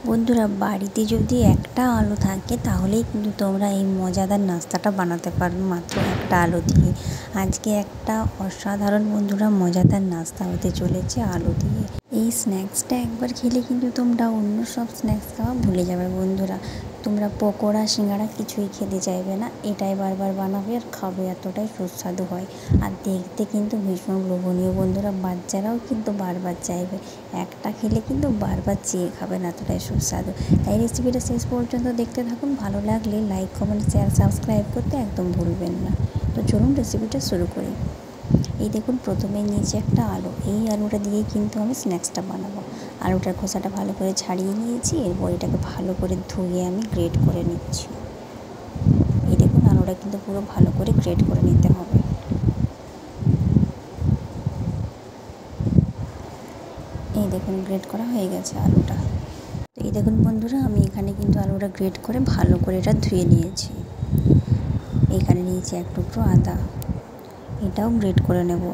বন্ধুরা, বাড়িতে যদি একটা আলু থাকে তাহলেই কিন্তু তোমরা এই মজাদার নাস্তাটা বানাতে পারবে মাত্র একটা আলু দিয়ে। আজকে একটা অসাধারণ বন্ধুরা মজাদার নাস্তা হতে চলেছে আলু দিয়ে। এই স্ন্যাক্সটা একবার খেলে কিন্তু তোমরা অন্য সব স্ন্যাক্স খাওয়া ভুলে যাবে বন্ধুরা। তোমরা পকোড়া সিঙ্গাড়া কিছুই খেতে চাইবে না, এটাই বারবার বানাবে আর খাবে, এতটাই সুস্বাদু হয়। আর দেখতে কিন্তু ভীষণ লোভনীয় বন্ধুরা, বাচ্চারাও কিন্তু বারবার চাইবে, একটা খেলে কিন্তু বারবার চেয়ে খাবেন, এতটাই সুস্বাদু। তাই রেসিপিটা শেষ পর্যন্ত দেখতে থাকুন, ভালো লাগলে লাইক কমেন্ট শেয়ার সাবস্ক্রাইব করতে একদম ভুলবেন না। তো চলুন রেসিপিটা শুরু করি। এই দেখুন, প্রথমে নিয়েছি একটা আলু, এই আলুটা দিয়েই কিন্তু আমি স্ন্যাক্সটা বানাবো। আলুটার খোসাটা ভালো করে ছাড়িয়ে নিয়েছি, এরপর এটাকে ভালো করে ধুয়ে আমি গ্রেট করে নিচ্ছি। এই দেখুন, আলুটা কিন্তু পুরো ভালো করে গ্রেট করে নিতে হবে। এই দেখুন, গ্রেট করা হয়ে গেছে আলুটা। তো এই দেখুন বন্ধুরা, আমি এখানে কিন্তু আলুটা গ্রেট করে ভালো করে এটা ধুয়ে নিয়েছি। এখানে নিয়েছি এক টুকরো আদা, এটাও গ্রেট করে নেব।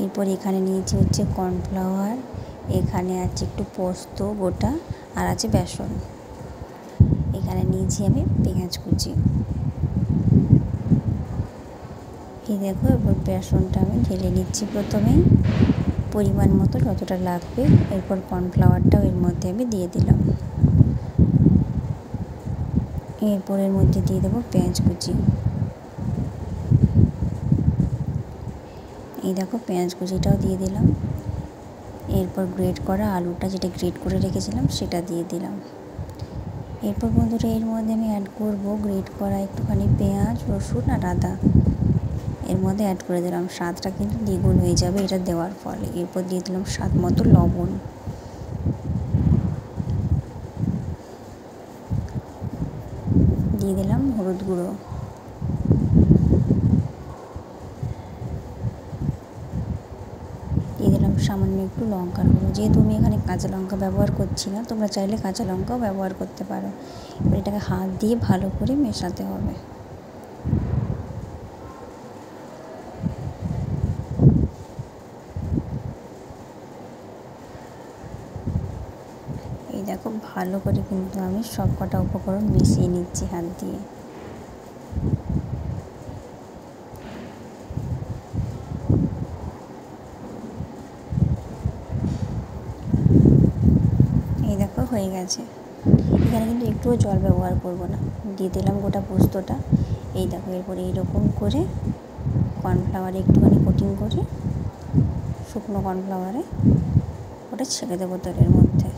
এরপর এখানে নিয়েছি হচ্ছে কর্নফ্লাওয়ার, এখানে আছে একটু পোস্ত গোটা, আর আছে বেসন। এখানে নিয়েছি আমি পেঁয়াজ কুচি। এই দেখো, এরপর বেসনটা আমি ঢেলে নিচ্ছি প্রথমেই পরিমাণ মতো যতটা লাগবে। এরপর কর্নফ্লাওয়ারটাও এর মধ্যে আমি দিয়ে দিলাম। এরপর এর মধ্যে দিয়ে দেবো পেঁয়াজ কুচি। এই দেখো, পেঁয়াজ কুচিটাও দিয়ে দিলাম। এরপর গ্রেট করা আলুটা, যেটা গ্রেট করে রেখেছিলাম, সেটা দিয়ে দিলাম। এরপর বন্ধুরা, এর মধ্যে আমি অ্যাড করব গ্রেট করা একটুখানি পেঁয়াজ, রসুন আর আদা। এর মধ্যে অ্যাড করে দিলাম, স্বাদটা কিন্তু দ্বিগুণ হয়ে যাবে এটা দেওয়ার ফলে। এরপর দিয়ে দিলাম স্বাদ মতো লবণ। দিয়ে দিলাম হলুদ গুঁড়ো। দিয়ে দিলাম সামান্য একটু লঙ্কার গুঁড়ো। যেহেতু আমি এখানে কাঁচা লঙ্কা ব্যবহার করছি না, তোমরা চাইলে কাঁচা লঙ্কাও ব্যবহার করতে পারো। এবার এটাকে হাত দিয়ে ভালো করে মেশাতে হবে। এই দেখো, ভালো করে কিন্তু আমি সব কটা উপকরণ মিশিয়ে নিচ্ছি হাত দিয়ে। এই দেখো, হয়ে গেছে। এখানে কিন্তু একটুও জল ব্যবহার করব না, দিয়ে দিলাম গোটা পোস্তটা। এই দেখো, এরপরে এইরকম করে কর্নফ্লাওয়ারে একটুখানি কোটিং করে, শুকনো কর্নফ্লাওয়ারে ওটা ছেড়ে দেবো তেলের মধ্যে।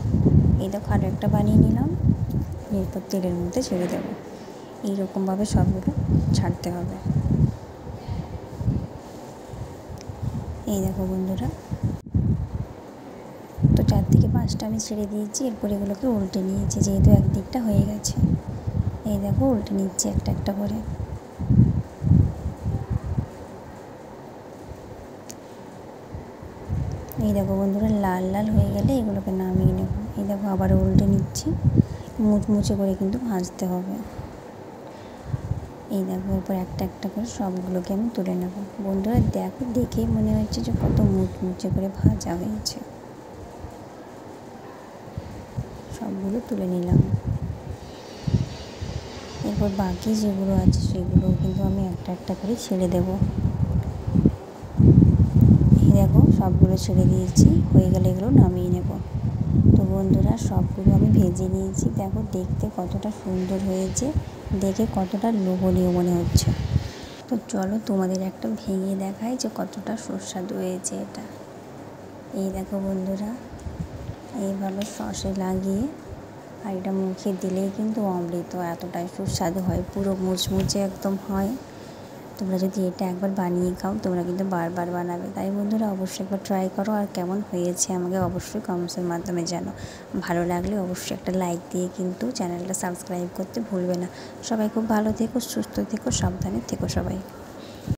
এই দেখো, আরও একটা বানিয়ে নিলাম, এরপর তেলের মধ্যে ছেড়ে দেবো। এইরকমভাবে সবগুলো ছাড়তে হবে। এই দেখো বন্ধুরা, তো 4 থেকে 5টা আমি ছেড়ে দিয়েছি। এরপর এগুলোকে উল্টে নিয়েছি, যেহেতু একদিকটা হয়ে গেছে। এই দেখো, উল্টে নিচ্ছি একটা একটা করে। এই দেখো বন্ধুরা, লাল লাল হয়ে গেলে এগুলোকে নামিয়ে নেব। এই দেখো, আবার উল্টে নিচ্ছি, মুচমুচে করে কিন্তু ভাজতে হবে। এই দেখো, এরপর একটা একটা করে সবগুলোকে আমি তুলে নেব। বন্ধুরা দেখো, দেখেই মনে হচ্ছে যে কত মুচমুচে করে ভাজা হয়েছে। সবগুলো তুলে নিলাম। এরপর বাকি যেগুলো আছে সেগুলোও কিন্তু আমি একটা একটা করে ছেড়ে দেব। এই দেখো, সবগুলো ছেড়ে দিয়েছি, হয়ে গেলে এগুলো নামিয়ে নেব। তো বন্ধুরা, সবগুলো আমি ভেজে নিয়েছি। দেখো, দেখতে কতটা সুন্দর হয়েছে, দেখে কতটা লোভনীয় মনে হচ্ছে। তো চলো তোমাদের একটা ভেঙে দেখাই যে কতটা সুস্বাদু হয়েছে এটা। এই দেখো বন্ধুরা, এইভাবে সসে লাগিয়ে আর এটা মুখে দিলেই কিন্তু অমৃত, এতটাই সুস্বাদু হয়, পুরো মুচমুচে একদম হয়। তোমরা যদি এটা একবার বানিয়ে খাও, তোমরা কিন্তু বারবার বানাবে। তাই বন্ধুরা, অবশ্যই একবার ট্রাই করো, আর কেমন হয়েছে আমাকে অবশ্যই কমেন্টসের মাধ্যমে জানো। ভালো লাগলে অবশ্যই একটা লাইক দিয়ে কিন্তু চ্যানেলটা সাবস্ক্রাইব করতে ভুলবে না। সবাই খুব ভালো থেকো, সুস্থ থেকো, সাবধানে থেকো সবাই।